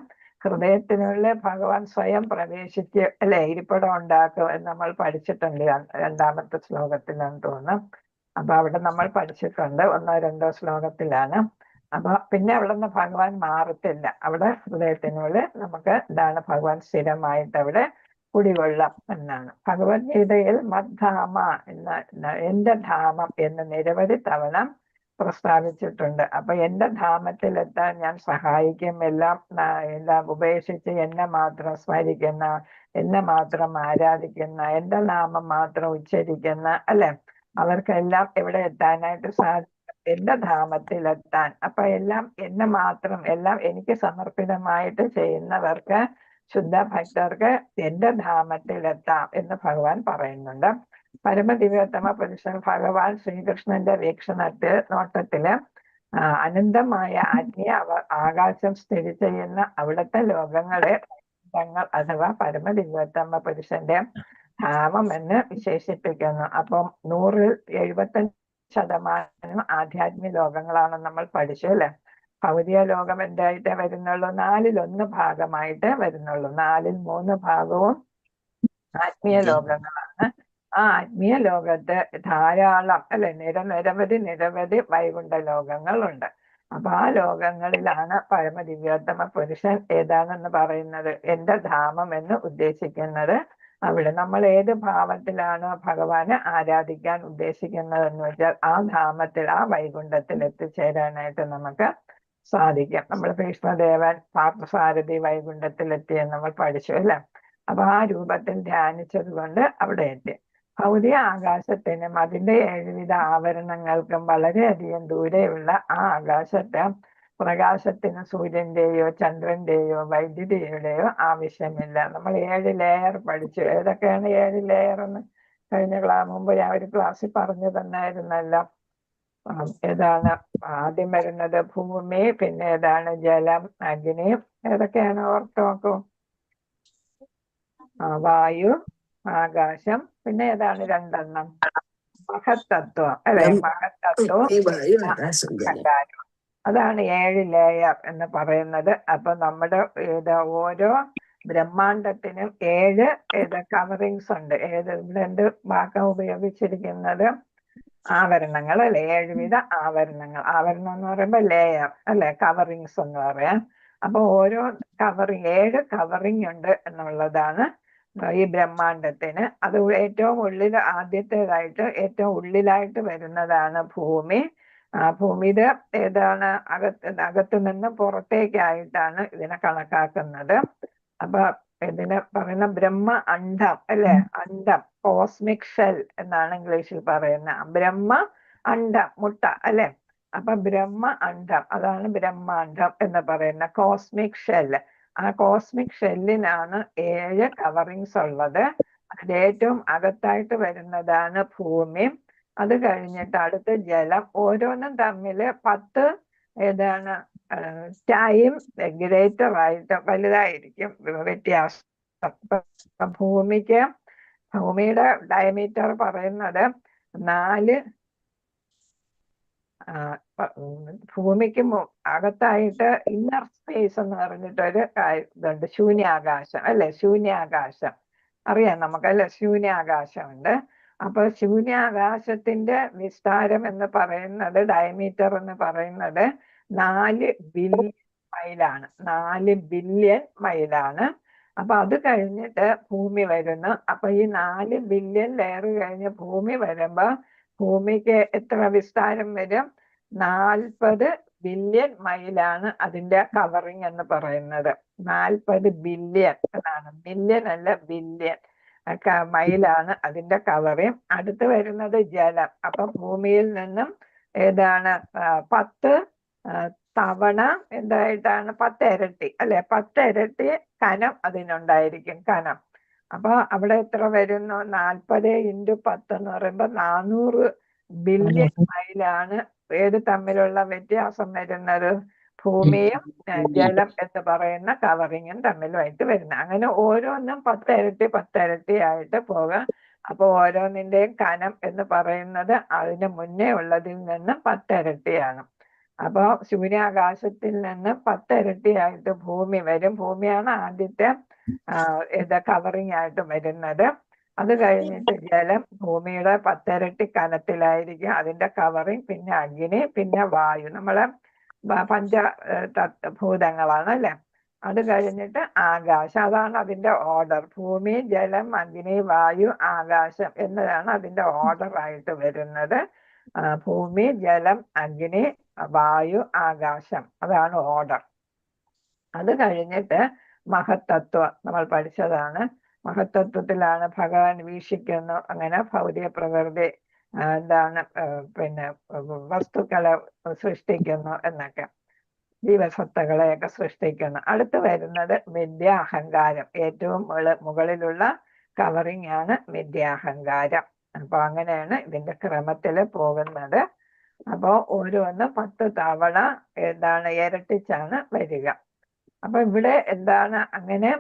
ഹൃദയത്തിനുള്ളിൽ ഭഗവാൻ സ്വയം പ്രവേശിച്ച് അല്ലെ ഇരിപ്പിടം ഉണ്ടാക്കും എന്ന് നമ്മൾ പഠിച്ചിട്ടുണ്ട്. രണ്ടാമത്തെ ശ്ലോകത്തിലാന്ന് തോന്നുന്നു. അപ്പൊ അവിടെ നമ്മൾ പഠിച്ചിട്ടുണ്ട്. 1 2 ശ്ലോകത്തിലാണ്. അപ്പൊ പിന്നെ അവിടെ നിന്ന് ഭഗവാൻ മാറത്തില്ല. അവിടെ ഹൃദയത്തിനുള്ളിൽ നമുക്ക് എന്താണ്? ഭഗവാൻ സ്ഥിരമായിട്ട് അവിടെ കുടികൊള്ളാം എന്നാണ്. ഭഗവത്ഗീതയിൽ മദ്ധാമ എന്റെ ധാമം എന്ന് നിരവധി തവണ പ്രസ്താവിച്ചിട്ടുണ്ട്. അപ്പൊ എന്റെ ധാമത്തിലെത്താൻ ഞാൻ സഹായിക്കും. എല്ലാം ഉപേക്ഷിച്ച് എന്നെ മാത്രം സ്മരിക്കുന്ന, എന്നെ മാത്രം ആരാധിക്കുന്ന, എന്റെ നാമം മാത്രം ഉച്ചരിക്കുന്ന അല്ലെ, അവർക്കെല്ലാം എവിടെ എത്താനായിട്ട് സാധിക്കും? എന്റെ ധാമത്തിലെത്താൻ. അപ്പൊ എല്ലാം എന്നെ മാത്രം, എല്ലാം എനിക്ക് സമർപ്പിതമായിട്ട് ചെയ്യുന്നവർക്ക്, ശുദ്ധ ഭക്തർക്ക് എന്റെ ധാമത്തിലെത്താം എന്ന് ഭഗവാൻ പറയുന്നുണ്ട്. പരമദിവ്യോത്തമ പുരുഷൻ ഭഗവാൻ ശ്രീകൃഷ്ണന്റെ നോട്ടത്തില് അനന്തമായ ആത്മീയ ആകാശം സ്ഥിതി ചെയ്യുന്ന അവിടുത്തെ ലോകങ്ങളെ അഥവാ പരമദിവ്യോത്തമ പുരുഷന്റെ ധാമം എന്ന് വിശേഷിപ്പിക്കുന്നു. അപ്പം 100ൽ 75% ആധ്യാത്മിക ലോകങ്ങളാണ് നമ്മൾ പഠിച്ചു അല്ലെ? ഭൗതിക ലോകം എന്തായിട്ടേ വരുന്നുള്ളൂ? 1/4 ഭാഗമായിട്ട് വരുന്നുള്ളൂ. 3 ഭാഗവും ആത്മീയ ലോകങ്ങളാണ്. ആ ആത്മീയ ലോകത്ത് ധാരാളം അല്ലെ നിരവധി വൈകുണ്ഠ ലോകങ്ങളുണ്ട്. അപ്പൊ ആ ലോകങ്ങളിലാണ് പരമദിവ്യോത്തമ പുരുഷൻ ഏതാണെന്ന് പറയുന്നത്, എന്റെ ധാമം എന്ന് ഉദ്ദേശിക്കുന്നത്. അവിടെ നമ്മൾ ഏത് ഭാവത്തിലാണ് ഭഗവാനെ ആരാധിക്കാൻ ഉദ്ദേശിക്കുന്നതെന്ന് വെച്ചാൽ ആ ധാമത്തിൽ, ആ വൈകുണ്ഠത്തിൽ എത്തിച്ചേരാനായിട്ട് നമുക്ക് സാധിക്കും. നമ്മൾ ഭീഷ്മദേവൻ പാർത്ഥസാരഥി വൈകുണ്ഠത്തിലെത്തിയെന്ന് നമ്മൾ പഠിച്ചു അല്ലെ. അപ്പൊ ആ രൂപത്തിൽ ധ്യാനിച്ചത് കൊണ്ട് അവിടെ എത്തി. ഭൗതിക ആകാശത്തിനും അതിന്റെ 7 ആവരണങ്ങൾക്കും വളരെയധികം ദൂരെയുള്ള ആ ആകാശത്തെ പ്രകാശത്തിന് സൂര്യന്റെയോ ചന്ദ്രന്റെയോ വൈദ്യുതിയുടെയോ ആവശ്യമില്ല. നമ്മൾ 7 ലെയർ പഠിച്ചു. ഏതൊക്കെയാണ് 7 ലെയർ എന്ന് മുമ്പ് ഞാൻ ഒരു ക്ലാസ്സിൽ പറഞ്ഞു തന്നായിരുന്നല്ലോ. ഏതാണ് ആദ്യം വരുന്നത്? ഭൂമി, പിന്നെ ഏതാണ്? ജലം, അഗ്നി. ഏതൊക്കെയാണ് ഓർത്ത് നോക്കൂ. വായു, ആകാശം, പിന്നെ ഏതാണ് 2 മഹത്തത്വം അല്ലെ? മഹത്തത്വം, അഹങ്കാരം. അതാണ് 7 ലെയർ എന്ന് പറയുന്നത്. അപ്പൊ നമ്മുടെ ഓരോ ബ്രഹ്മാണ്ടത്തിനും 7 കവറിങ്സ് ഉണ്ട്. ഇവിടെ വാക്കം ഉപയോഗിച്ചിരിക്കുന്നത് ആവരണങ്ങൾ അല്ലെ? 7 ആവരണങ്ങൾ. ആവരണം എന്ന് പറയുമ്പോൾ ലെയർ അല്ലെ, കവറിങ്സ് എന്ന് പറയാം. അപ്പൊ ഓരോ 7 കവറിങ് ഉണ്ട് എന്നുള്ളതാണ് ഈ ബ്രഹ്മാണ്ടത്തിന്. അത് ഏറ്റവും ആദ്യത്തേതായിട്ട് ഏറ്റവും ഉള്ളിലായിട്ട് വരുന്നതാണ് ഭൂമി. ഭൂമിയുടെ ഏതാണ് അകത്തു നിന്ന് പുറത്തേക്കായിട്ടാണ് ഇതിനെ കണക്കാക്കുന്നത്. അപ്പൊ ഇതിനെ പറയുന്ന ബ്രഹ്മ അണ്ഡം അല്ലെ? അണ്ഡം, കോസ്മിക് ഷെൽ എന്നാണ് ഇംഗ്ലീഷിൽ പറയുന്ന. ബ്രഹ്മ അണ്ഡം, മുട്ട അല്ലെ? അപ്പൊ ബ്രഹ്മ അണ്ഡം, അതാണ് ബ്രഹ്മാണ്ഡം എന്ന് പറയുന്ന കോസ്മിക് ഷെൽ. ആ കോസ്മിക് ഷെല്ലിനാണ് 7 കവറിങ്സ് ഉള്ളത്. അതിൽ ഏറ്റവും അകത്തായിട്ട് വരുന്നതാണ് ഭൂമി. അത് കഴിഞ്ഞിട്ട് അടുത്ത ജലം. ഓരോന്നും തമ്മിൽ 10 ടൈം ഗ്രേറ്റർ ആയിട്ട് വലുതായിരിക്കും വ്യത്യാസം. ഭൂമിയുടെ ഡയമീറ്റർ പറയുന്നത് 4 ഭൂമിക്ക് അകത്തായിട്ട് ഇന്നർ സ്പേസ് എന്ന് പറഞ്ഞിട്ടൊരു ഇതുണ്ട്, ശൂന്യാകാശം അല്ലെ? ശൂന്യാകാശം അറിയാം നമുക്കല്ലേ? ശൂന്യാകാശമുണ്ട്. അപ്പൊ ശൂന്യാകാശത്തിന്റെ വിസ്താരം എന്ന് പറയുന്നത്, ഡയമീറ്റർ എന്ന് പറയുന്നത് 4 ബില്യൺ മൈലാണ്. 4 ബില്യൺ മൈലാണ്. അപ്പൊ അത് കഴിഞ്ഞിട്ട് ഭൂമി വരുന്നു. അപ്പൊ ഈ 4 ബില്യൺ ലെയർ കഴിഞ്ഞ് ഭൂമി വരുമ്പോ ഭൂമിക്ക് എത്ര വിസ്താരം വരും? 40 ബില്യൺ മൈലാണ് അതിന്റെ കവറിങ് എന്ന് പറയുന്നത്. 40 ബില്യൺ എന്നാണ്, മില്യൺ അല്ല ബില്യൺ മൈലാണ് അതിന്റെ കവറിങ്. അടുത്ത് വരുന്നത് ജലം. അപ്പൊ ഭൂമിയിൽ നിന്നും 10 തവണ എന്തായിട്ടാണ്? 10 ഇരട്ടി അല്ലെ? 10 ഇരട്ടി കനം അതിനുണ്ടായിരിക്കും, കനം. അപ്പൊ അവിടെ എത്ര വരുന്നു? 40 × 10 എന്ന് പറയുമ്പോ 400 ബില്യൺ മൈലാണ് ഏത് തമ്മിലുള്ള വ്യത്യാസം വരുന്നത്? ഭൂമിയും ജലം എന്ന് പറയുന്ന കവറിങ്ങും തമ്മിലുമായിട്ട് വരുന്നത്. അങ്ങനെ ഓരോന്നും 10 ഇരട്ടി ആയിട്ട് പോകാം. അപ്പൊ ഓരോന്നിന്റെയും കനം എന്ന് പറയുന്നത് അതിന് മുന്നേ ഉള്ളതിൽ നിന്ന് 10 ഇരട്ടിയാണ്. അപ്പൊ ശൂന്യാകാശത്തിൽ നിന്ന് 10 ഇരട്ടിയായിട്ട് ഭൂമി വരും. ഭൂമിയാണ് ആദ്യത്തെ കവറിങ് ആയിട്ട് വരുന്നത്. അത് കഴിഞ്ഞിട്ട് ജലം ഭൂമിയുടെ 10 ഇരട്ടി കനത്തിലായിരിക്കും അതിന്റെ കവറിങ്. പിന്നെ അഗ്നി, പിന്നെ വായു. നമ്മളെ ഭൂതങ്ങളാണ് അല്ലെ? അത് കഴിഞ്ഞിട്ട് ആകാശം. അതാണ് അതിന്റെ ഓർഡർ. ഭൂമി, ജലം, അഗ്നി, വായു, ആകാശം എന്നതാണ് അതിന്റെ ഓർഡർ ആയിട്ട് വരുന്നത്. ഭൂമി, ജലം, അഗ്നി, വായു, ആകാശം, അതാണ് ഓർഡർ. അത് കഴിഞ്ഞിട്ട് മഹത്തത്വം നമ്മൾ പഠിച്ചതാണ്. മഹത്തത്വത്തിലാണ് ഭഗവാൻ വീക്ഷിക്കുന്നു. അങ്ങനെ ഭൗതിക പ്രകൃതി പിന്നെ വസ്തുക്കളെ സൃഷ്ടിക്കുന്നു എന്നൊക്കെ, ജീവസത്തകളെയൊക്കെ സൃഷ്ടിക്കുന്നു. അടുത്ത് വരുന്നത് മിഥ്യാഹങ്കാരം. ഏറ്റവും മുകളിലുള്ള കവറിങ് ആണ് മിഥ്യാഹങ്കാരം. അപ്പൊ അങ്ങനെയാണ് ഇതിന്റെ ക്രമത്തില് പോകുന്നത്. അപ്പൊ ഓരോന്ന് 10 തവണ ഇരട്ടിച്ചാണ് വരിക. അപ്പൊ ഇവിടെ അങ്ങനെ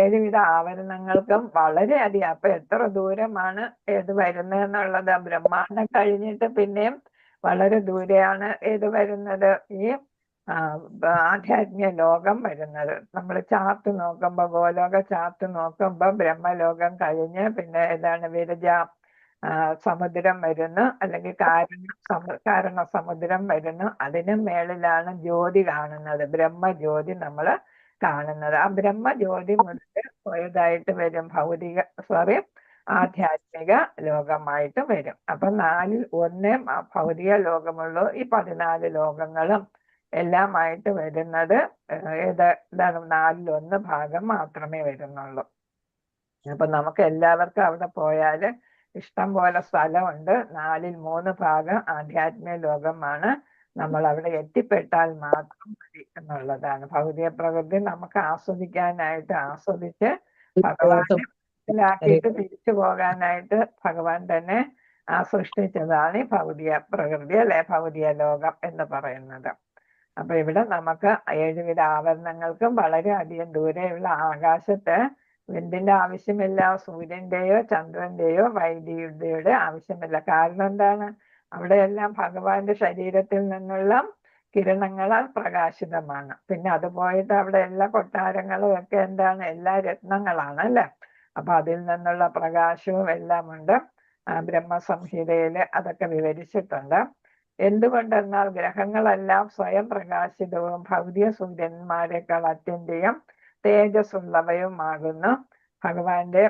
7 ആവരണങ്ങൾക്കും വളരെയധികം. അപ്പൊ എത്ര ദൂരമാണ് വരുന്നതെന്നുള്ളത്, ബ്രഹ്മാണ്ടം കഴിഞ്ഞിട്ട് പിന്നെയും വളരെ ദൂരെയാണ് വരുന്നത്. ഈ ആധ്യാത്മിക ലോകം വരുന്നത്. നമ്മൾ ചാർട്ട് നോക്കുമ്പോ, ഗോലോക ചാർട്ട് നോക്കുമ്പോ ബ്രഹ്മലോകം കഴിഞ്ഞ് പിന്നെ ഏതാണ് വിരജ സമുദ്രം വരുന്നു, അല്ലെങ്കിൽ കാരണ സമുദ്രം വരുന്നു. അതിനും മേളിലാണ് ജ്യോതി കാണുന്നത്, ബ്രഹ്മജ്യോതി നമ്മൾ കാണുന്നത്. ആ ബ്രഹ്മജ്യോതി മുതൽ പോയതായിട്ട് വരും ആധ്യാത്മിക ലോകമായിട്ട് വരും. അപ്പൊ 4-ൽ 1 ഭൗതിക ലോകമുള്ളൂ. ഈ 14 ലോകങ്ങളും എല്ലാമായിട്ട് വരുന്നത് ഇതാണ് 4-ൽ 1 ഭാഗം മാത്രമേ വരുന്നുള്ളൂ. അപ്പൊ നമുക്ക് എല്ലാവർക്കും അവിടെ പോയാല് ഇഷ്ടം പോലെ സ്ഥലമുണ്ട്. 4-ൽ 3 ഭാഗം ആധ്യാത്മിക ലോകമാണ്. നമ്മൾ അവിടെ എത്തിപ്പെട്ടാൽ മാത്രം മതി എന്നുള്ളതാണ്. ഭൗതിക പ്രകൃതി നമുക്ക് ആസ്വദിച്ച് ഭഗവാനെ മനസ്സിലാക്കിയിട്ട് തിരിച്ചു പോകാനായിട്ട് ഭഗവാൻ തന്നെ സൃഷ്ടിച്ചതാണ് ഈ ഭൗതിക പ്രകൃതി, അല്ലെ ഭൗതിക ലോകം എന്ന് പറയുന്നത്. അപ്പൊ ഇവിടെ നമുക്ക് 7 ആവരണങ്ങൾക്കും വളരെയധികം ദൂരെയുള്ള ആകാശത്ത് വിണ്ടിന്റെ ആവശ്യമില്ല, സൂര്യന്റെയോ ചന്ദ്രന്റെയോ വൈദ്യുതിയുടെ ആവശ്യമില്ല. കാരണം എന്താണ്? അവിടെയെല്ലാം ഭഗവാന്റെ ശരീരത്തിൽ നിന്നുള്ള കിരണങ്ങളാൽ പ്രകാശിതമാണ്. പിന്നെ അത് പോയിട്ട് അവിടെ എല്ലാ കൊട്ടാരങ്ങളും ഒക്കെ എന്താണ്? എല്ലാ രത്നങ്ങളാണ്, അല്ലെ? അപ്പൊ അതിൽ നിന്നുള്ള പ്രകാശവും എല്ലാം ഉണ്ട്. ബ്രഹ്മസംഹിതയില് അതൊക്കെ വിവരിച്ചിട്ടുണ്ട്. എന്തുകൊണ്ടെന്നാൽ ഗ്രഹങ്ങളെല്ലാം സ്വയം പ്രകാശിതവും ഭൗതിക സൂര്യന്മാരെക്കാൾ അത്യന്തികം തേജസ്സുള്ളവയുമാകുന്നു. ഭഗവാന്റെ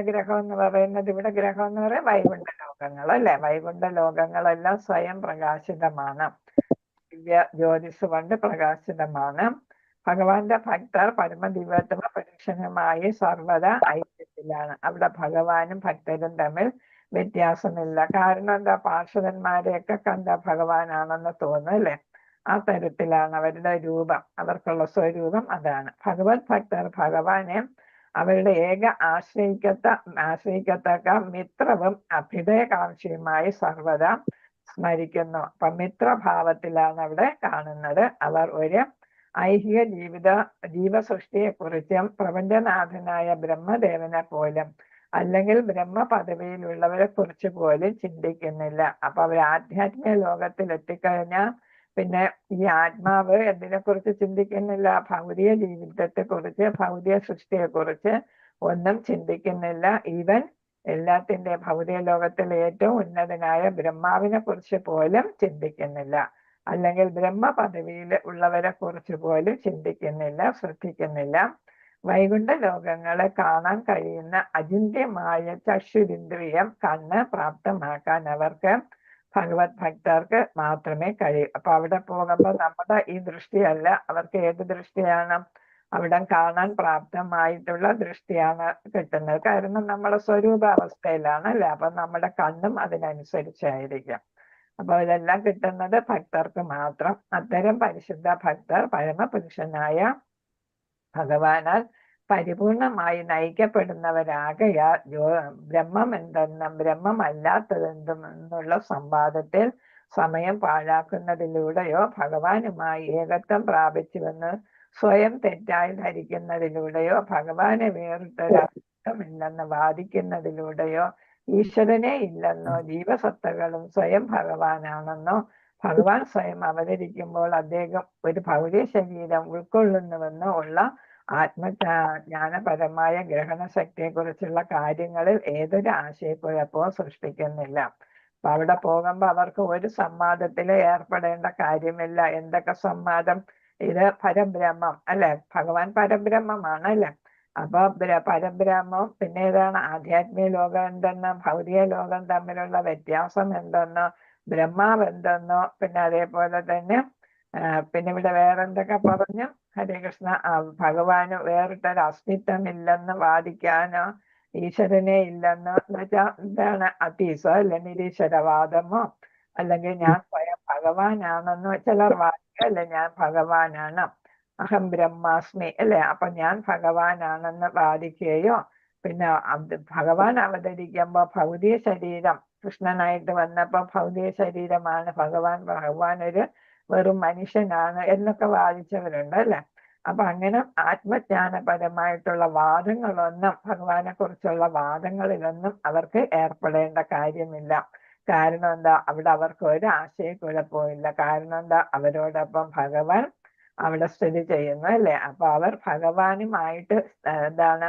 ഗ്രഹം എന്ന് പറയുന്നത്, ഇവിടെ ഗ്രഹം എന്ന് പറയുന്നത് വൈകുണ്ഠ ലോകങ്ങൾ, അല്ലെ? വൈകുണ്ഠ ലോകങ്ങളെല്ലാം സ്വയം പ്രകാശിതമാണ്, ദിവ്യ ജ്യോതിസ് കൊണ്ട് പ്രകാശിതമാണ്. ഭഗവാന്റെ ഭക്തർ പരമദിവ്യത്വ പരീക്ഷണമായി സർവ്വത ഐക്യത്തിലാണ്. അവിടെ ഭഗവാനും ഭക്തരും തമ്മിൽ വ്യത്യാസമില്ല. കാരണം എന്താ? പാർഷദന്മാരെയൊക്കെ കണ്ട ഭഗവാനാണെന്ന് തോന്നുന്നു, അല്ലെ? ആ തരത്തിലാണ് അവരുടെ രൂപം, അവർക്കുള്ള സ്വരൂപം അതാണ്. ഭഗവത് ഭക്തർ ഭഗവാനെ അവരുടെ ഏക ആശ്രയിക്കത്തക്ക മിത്രവും അഭ്യുദയകാംക്ഷിയുമായി സർവ്വത സ്മരിക്കുന്നു. അപ്പൊ മിത്രഭാവത്തിലാണ് അവിടെ കാണുന്നത്. അവർ ഒരു ഐഹിക ജീവസൃഷ്ടിയെ കുറിച്ചും പ്രപഞ്ചനാഥനായ ബ്രഹ്മദേവനെ പോലും അല്ലെങ്കിൽ ബ്രഹ്മ പദവിയിലുള്ളവരെ കുറിച്ച് പോലും ചിന്തിക്കുന്നില്ല. അപ്പൊ അവർ ആധ്യാത്മിക ലോകത്തിൽ എത്തിക്കഴിഞ്ഞാൽ പിന്നെ ഈ ആത്മാവ് എന്തിനെ കുറിച്ച് ചിന്തിക്കുന്നില്ല? ഭൗതിക ജീവിതത്തെ കുറിച്ച്, ഭൗതിക സൃഷ്ടിയെ കുറിച്ച് ഒന്നും ചിന്തിക്കുന്നില്ല. ഈവൻ എല്ലാത്തിന്റെ ഭൗതിക ലോകത്തിൽ ഏറ്റവും ഉന്നതനായ ബ്രഹ്മാവിനെ കുറിച്ച് പോലും ചിന്തിക്കുന്നില്ല, അല്ലെങ്കിൽ ബ്രഹ്മ പദവിയിൽ ഉള്ളവരെ കുറിച്ച് പോലും ചിന്തിക്കുന്നില്ല, ശ്രദ്ധിക്കുന്നില്ല. വൈകുണ്ഠ ലോകങ്ങളെ കാണാൻ കഴിയുന്ന അചിന്ത്യമായ ചക്ഷുരിന്ദ്രിയം കണ്ണ് പ്രാപ്തമാക്കാൻ അവർക്ക് ഭഗവത് ഭക്തർക്ക് മാത്രമേ കഴിയൂ. അപ്പൊ അവിടെ പോകുമ്പോൾ നമ്മുടെ ഈ ദൃഷ്ടിയല്ല, അവർക്ക് ഏത് ദൃഷ്ടിയാണ്? അവിടെ കാണാൻ പ്രാപ്തമായിട്ടുള്ള ദൃഷ്ടിയാണ് കിട്ടുന്നത്. കാരണം നമ്മളെ സ്വരൂപാവസ്ഥയിലാണ്, അല്ലെ? അപ്പൊ നമ്മുടെ കണ്ണും അതിനനുസരിച്ചായിരിക്കും. അപ്പൊ ഇതെല്ലാം കിട്ടുന്നത് ഭക്തർക്ക് മാത്രം. അത്തരം പരിശുദ്ധ ഭക്തർ പരമപുരുഷനായ ഭഗവാനാൽ പരിപൂർണമായി നയിക്കപ്പെടുന്നവരാകയാൽ ബ്രഹ്മം എന്തെന്നും ബ്രഹ്മമല്ലാത്തതെന്തും എന്നുള്ള സംവാദത്തിൽ സമയം പാഴാക്കുന്നതിലൂടെയോ ഭഗവാനുമായി ഏകത്വം പ്രാപിച്ചുവെന്ന് സ്വയം തെറ്റായി ധരിക്കുന്നതിലൂടെയോ ഭഗവാനെ വേറിട്ടൊരർത്ഥമില്ലെന്ന് വാദിക്കുന്നതിലൂടെയോ ഈശ്വരനെ ഇല്ലെന്നോ ജീവസത്തകളും സ്വയം ഭഗവാനാണെന്നോ ഭഗവാൻ സ്വയം അവതരിക്കുമ്പോൾ അദ്ദേഹം ഒരു ഭൗതിക ശരീരം ഉൾക്കൊള്ളുന്നുവെന്നോ ഉള്ള ആത്മജ്ഞാനപരമായ ഗ്രഹണശക്തിയെ കുറിച്ചുള്ള കാര്യങ്ങളിൽ ഏതൊരു ആശയക്കുഴപ്പവും സൃഷ്ടിക്കുന്നില്ല. അപ്പൊ അവിടെ പോകുമ്പോ അവർക്ക് ഒരു സംവാദത്തിൽ ഏർപ്പെടേണ്ട കാര്യമില്ല. എന്തൊക്കെ സംവാദം? ഇത് പരബ്രഹ്മം, അല്ലെ? ഭഗവാൻ പരബ്രഹ്മമാണ്, അല്ലെ? അപ്പൊ പരബ്രഹ്മം പിന്നെ ഏതാണ്? ആധ്യാത്മിക ലോകം എന്തെന്നോ ഭൗതിക ലോകം തമ്മിലുള്ള വ്യത്യാസം എന്തെന്നോ ബ്രഹ്മാവ് എന്തെന്നോ പിന്നെ അതേപോലെ തന്നെ പിന്നെ ഇവിടെ വേറെന്തൊക്കെ പറഞ്ഞു? ഹരേ കൃഷ്ണ. ഭഗവാന് വേറിട്ടൊരു അസ്തിത്വം ഇല്ലെന്ന് വാദിക്കാനോ ഈശ്വരനെ ഇല്ലെന്ന് വെച്ചാൽ എന്താണ്? അതീസോ അല്ലെ നിരീശ്വരവാദമോ, അല്ലെങ്കിൽ ഞാൻ സ്വയം ഭഗവാനാണെന്ന് ചിലർ വാദിക്കുക, അല്ലെ? ഞാൻ ഭഗവാനാണ്, അഹം ബ്രഹ്മാസ്മി, അല്ലെ? അപ്പൊ ഞാൻ ഭഗവാനാണെന്ന് വാദിക്കുകയോ, പിന്നെ ഭഗവാൻ അവതരിക്കുമ്പോ ഭൗതിക ശരീരം കൃഷ്ണനായിട്ട് വന്നപ്പോ ഭൗതിക ശരീരമാണ് ഭഗവാൻ ഒരു വെറും മനുഷ്യനാണ് എന്നൊക്കെ വാദിച്ചവരുണ്ട്, അല്ലെ? അപ്പൊ അങ്ങനെ ആത്മജ്ഞാനപരമായിട്ടുള്ള വാദങ്ങളൊന്നും ഭഗവാനെ കുറിച്ചുള്ള വാദങ്ങളിലൊന്നും അവർക്ക് ഏർപ്പെടേണ്ട കാര്യമില്ല. കാരണം എന്താ? അവിടെ അവർക്ക് ഒരു ആശയക്കുഴപ്പമില്ല. കാരണം എന്താ? അവരോടൊപ്പം ഭഗവാൻ അവിടെ സ്ഥിതി ചെയ്യുന്നു അല്ലേ. അപ്പൊ അവർ ഭഗവാനുമായിട്ട് എന്താണ്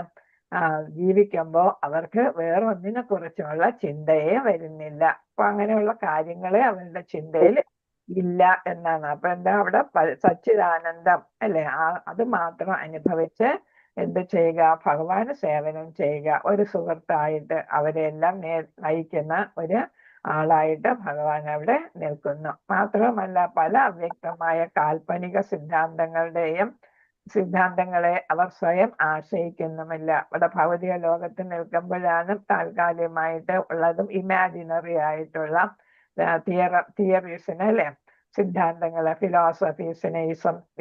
ജീവിക്കുമ്പോ അവർക്ക് വേറൊന്നിനെ കുറിച്ചുള്ള ചിന്തയെ വരുന്നില്ല. അപ്പൊ അങ്ങനെയുള്ള കാര്യങ്ങളെ അവരുടെ ചിന്തയിൽ ഇല്ല എന്നാണ്. അപ്പൊ എന്താ അവിടെ സച്ചിദാനന്ദം അല്ലെ, അത് മാത്രം അനുഭവിച്ച് എന്ത് ചെയ്യുക, ഭഗവാന് സേവനം ചെയ്യുക. ഒരു സുഹൃത്തായിട്ട് അവരെല്ലാം നയിക്കുന്ന ഒരു ആളായിട്ട് ഭഗവാൻ അവിടെ നിൽക്കുന്നു. മാത്രമല്ല പല അവ്യക്തമായ കാൽപ്പനിക സിദ്ധാന്തങ്ങളെ അവർ സ്വയം ആശ്രയിക്കുന്നുമില്ല. ഇവിടെ ഭൗതിക ലോകത്ത് നിൽക്കുമ്പോഴാണ് താൽക്കാലികമായിട്ട് ഉള്ളതും ഇമാജിനറി ആയിട്ടുള്ള തിയറീസിനെ അല്ലെ, സിദ്ധാന്തങ്ങളെ, ഫിലോസഫീസിനെ,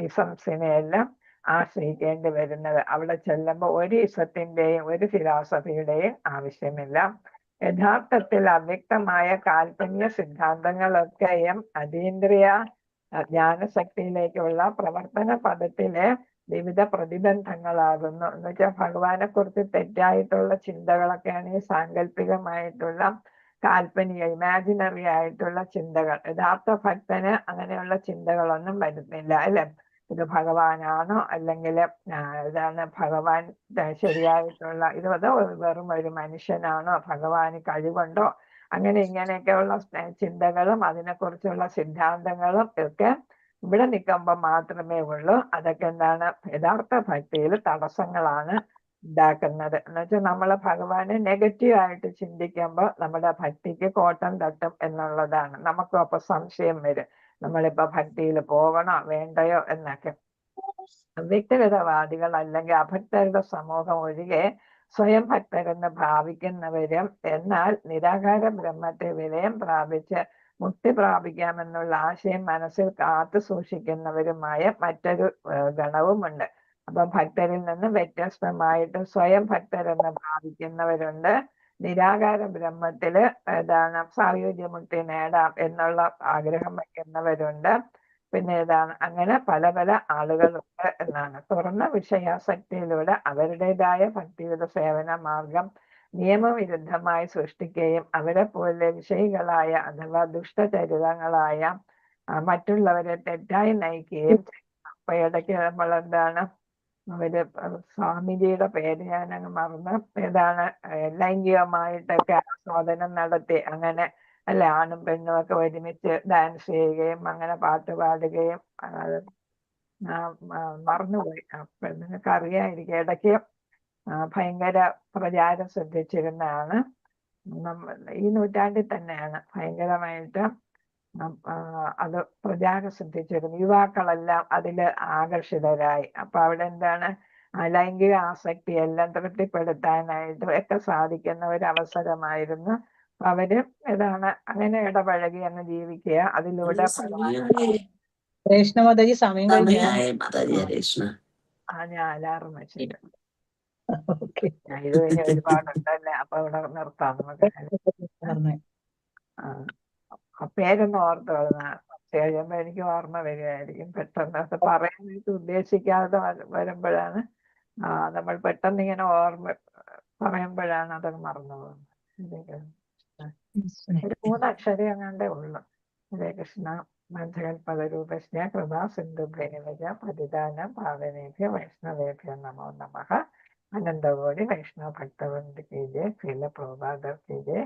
ഇസംസിനെ എല്ലാം ആശ്രയിക്കേണ്ടി വരുന്നത്. അവിടെ ചെല്ലുമ്പോൾ ഒരു ഇസത്തിന്റെയും ഒരു ഫിലോസഫിയുടെയും ആവശ്യമില്ല. യഥാർത്ഥത്തിൽ അവ്യക്തമായ കാൽപ്പനിക സിദ്ധാന്തങ്ങളൊക്കെയും അതീന്ദ്രിയ ജ്ഞാനശക്തിയിലേക്കുള്ള പ്രവർത്തന പദത്തിലെ വിവിധ പ്രതിബന്ധങ്ങളാകുന്നു. എന്ന് വെച്ചാൽ ഭഗവാനെ കുറിച്ച് തെറ്റായിട്ടുള്ള ചിന്തകളൊക്കെയാണ് ഈ സാങ്കല്പികമായിട്ടുള്ള കാൽപ്പനിക ഇമാജിനറി ആയിട്ടുള്ള ചിന്തകൾ. യഥാർത്ഥ ഭക്തന് അങ്ങനെയുള്ള ചിന്തകളൊന്നും വരുന്നില്ല അല്ലെ. ഇത് ഭഗവാനാണോ, അല്ലെങ്കിൽ ഇതാണ് ഭഗവാൻ ശരിയായിട്ടുള്ള ഇത് വെറും ഒരു മനുഷ്യനാണോ, ഭഗവാന് കഴിവുണ്ടോ, അങ്ങനെ ഇങ്ങനെയൊക്കെയുള്ള ചിന്തകളും അതിനെക്കുറിച്ചുള്ള സിദ്ധാന്തങ്ങളും ഒക്കെ ഇവിടെ നിൽക്കുമ്പോൾ മാത്രമേ ഉള്ളൂ. അതൊക്കെ എന്താണ്, യഥാർത്ഥ ഭക്തിയിൽ തടസ്സങ്ങളാണ് ഉണ്ടാക്കുന്നത്. എന്ന് വെച്ചാൽ നമ്മൾ ഭഗവാനെ നെഗറ്റീവ് ആയിട്ട് ചിന്തിക്കുമ്പോൾ നമ്മുടെ ഭക്തിക്ക് കോട്ടം തട്ടും എന്നുള്ളതാണ്. നമുക്കും അപ്പൊ സംശയം വരും, നമ്മളിപ്പോ ഭക്തിയിൽ പോകണോ വേണ്ടയോ എന്നൊക്കെ. വ്യക്തിഗതവാദികൾ അല്ലെങ്കിൽ അഭക്തരുടെ സമൂഹം ഒഴികെ സ്വയം ഭക്തരെന്ന് ഭാവിക്കുന്നവരും എന്നാൽ നിരാകാര ബ്രഹ്മത്തെ വിലയം പ്രാപിച്ച് മുക്തി പ്രാപിക്കാമെന്നുള്ള ആശയം മനസ്സിൽ കാത്തു സൂക്ഷിക്കുന്നവരുമായ മറ്റൊരു ഗണവുമുണ്ട്. അപ്പൊ ഭക്തരിൽ നിന്ന് വ്യത്യസ്തമായിട്ട് സ്വയം ഭക്തരെന്ന് ഭാവിക്കുന്നവരുണ്ട്. നിരാകാര ബ്രഹ്മത്തില് സായുജ്യമുക്തി നേടാം എന്നുള്ള ആഗ്രഹം വയ്ക്കുന്നവരുണ്ട്. പിന്നെ അങ്ങനെ പല പല ആളുകളുണ്ട് എന്നാണ്. തുറന്ന വിഷയാസക്തിയിലൂടെ അവരുടേതായ ഭക്തിയുടെ സേവന മാർഗം നിയമവിരുദ്ധമായി സൃഷ്ടിക്കുകയും അവരെ പോലെ വിഷയികളായ അഥവാ ദുഷ്ടചരിതങ്ങളായ മറ്റുള്ളവരെ തെറ്റായി നയിക്കുകയും ചെയ്യുന്നു. അപ്പൊ ഇടയ്ക്ക് നമ്മൾ അവര് സ്വാമിജിയുടെ പേര് ഞാനങ്ങ് മറന്ന്, ലൈംഗികമായിട്ടൊക്കെ ആസ്വാദനം നടത്തി അങ്ങനെ അല്ലെ, ആണും പെണ്ണും ഒക്കെ ഒരുമിച്ച് ഡാൻസ് ചെയ്യുകയും അങ്ങനെ പാട്ട് പാടുകയും മറന്നുപോയി. അപ്പൊ നിങ്ങൾക്ക് അറിയാമായിരിക്കും, ഇടയ്ക്ക് ഭയങ്കര പ്രചാരം ശ്രദ്ധിച്ചിരുന്നതാണ്. ഈ നൂറ്റാണ്ടിൽ തന്നെയാണ് ഭയങ്കരമായിട്ട് അത് പ്രചാരം ശ്രദ്ധിച്ചിരുന്നു. യുവാക്കളെല്ലാം അതില് ആകർഷിതരായി. അപ്പൊ അവിടെ ലൈംഗിക ആസക്തി എല്ലാം തൃപ്തിപ്പെടുത്താനായിട്ട് ഒക്കെ സാധിക്കുന്ന ഒരു അവസരമായിരുന്നു. അവര് അങ്ങനെ ഇടപഴകി അങ്ങ് ജീവിക്കുക. അതിലൂടെ കൃഷ്ണ മാതാജി സമയം കഴിഞ്ഞു. ഞാൻ അലാറം വെച്ചിട്ട് ഇത് കഴിഞ്ഞ ഒരുപാടുണ്ടല്ലേ. അപ്പൊ ഇവിടെ നിർത്താം നമുക്ക്. പേരൊന്നും ഓർത്ത് കഴിയുമ്പോ എനിക്ക് ഓർമ്മ വരികയായിരിക്കും പെട്ടെന്ന്. അത് പറയാനായിട്ട് ഉദ്ദേശിക്കാതെ വരുമ്പോഴാണ് നമ്മൾ പെട്ടെന്ന് ഇങ്ങനെ ഓർമ്മ പറയുമ്പോഴാണ് അതൊക്കെ മറന്നു പോകുന്നത്. ഒരു 3 അക്ഷരം അങ്ങാണ്ടേ ഉള്ളു. ഹരേ കൃഷ്ണ. മധ്യകൽപതരൂപസ്യ കൃപാ സിന്ധുഭ്യനിവജ പതിദാനം പാവനേഭ്യ വൈഷ്ണവേഭ്യ നമോ നമഃ. അനന്തകോടി വൈഷ്ണവ ഭക്തവൃന്ദ കി ജയ. ശ്രീല പ്രഭുപാദർ കി ജയ.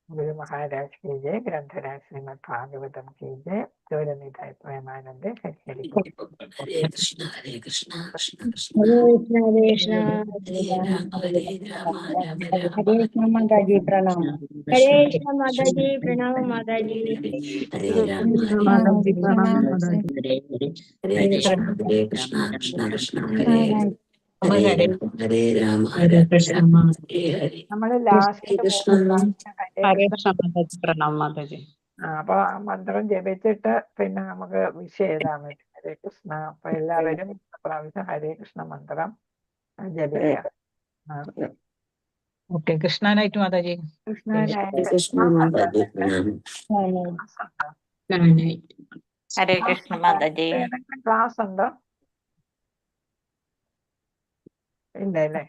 गुरु महाराज की जय. ग्रंथराज श्रीमद् भागवतम की जय. गौरनिताय प्रेमानंद हरि हरे कृष्ण हरे कृष्ण कृष्ण कृष्ण हरे कृष्ण हरे राम राम राम हरे कृष्ण माताजी प्रणाम. हरे कृष्ण माताजी प्रणाम माताजी. हरे राम माताजी प्रणाम हरे कृष्ण कृष्ण कृष्ण हरे हरे राम ഹരേ കൃഷ്ണ हरे हरे നമ്മള് ലാസ്റ്റ് കൃഷ്ണ ഹരേ കൃഷ്ണ മാതാജി പ്രണാം മാതാജി. അപ്പൊ ആ മന്ത്രം ജപിച്ചിട്ട് പിന്നെ നമുക്ക് വിഷ് ചെയ്താൽ മതി. ഹരേ കൃഷ്ണ. അപ്പൊ എല്ലാവരും പ്രാവശ്യം ഹരേ കൃഷ്ണ മന്ത്രം ജപിക്കാം. ഓക്കെ, കൃഷ്ണനായിട്ട് മാതാജി. കൃഷ്ണ മാതാജി പ്രണാം. ഹരേ കൃഷ്ണ മാതാജി. ക്ലാസ് ഉണ്ടോ? ഇല്ല അല്ലേ?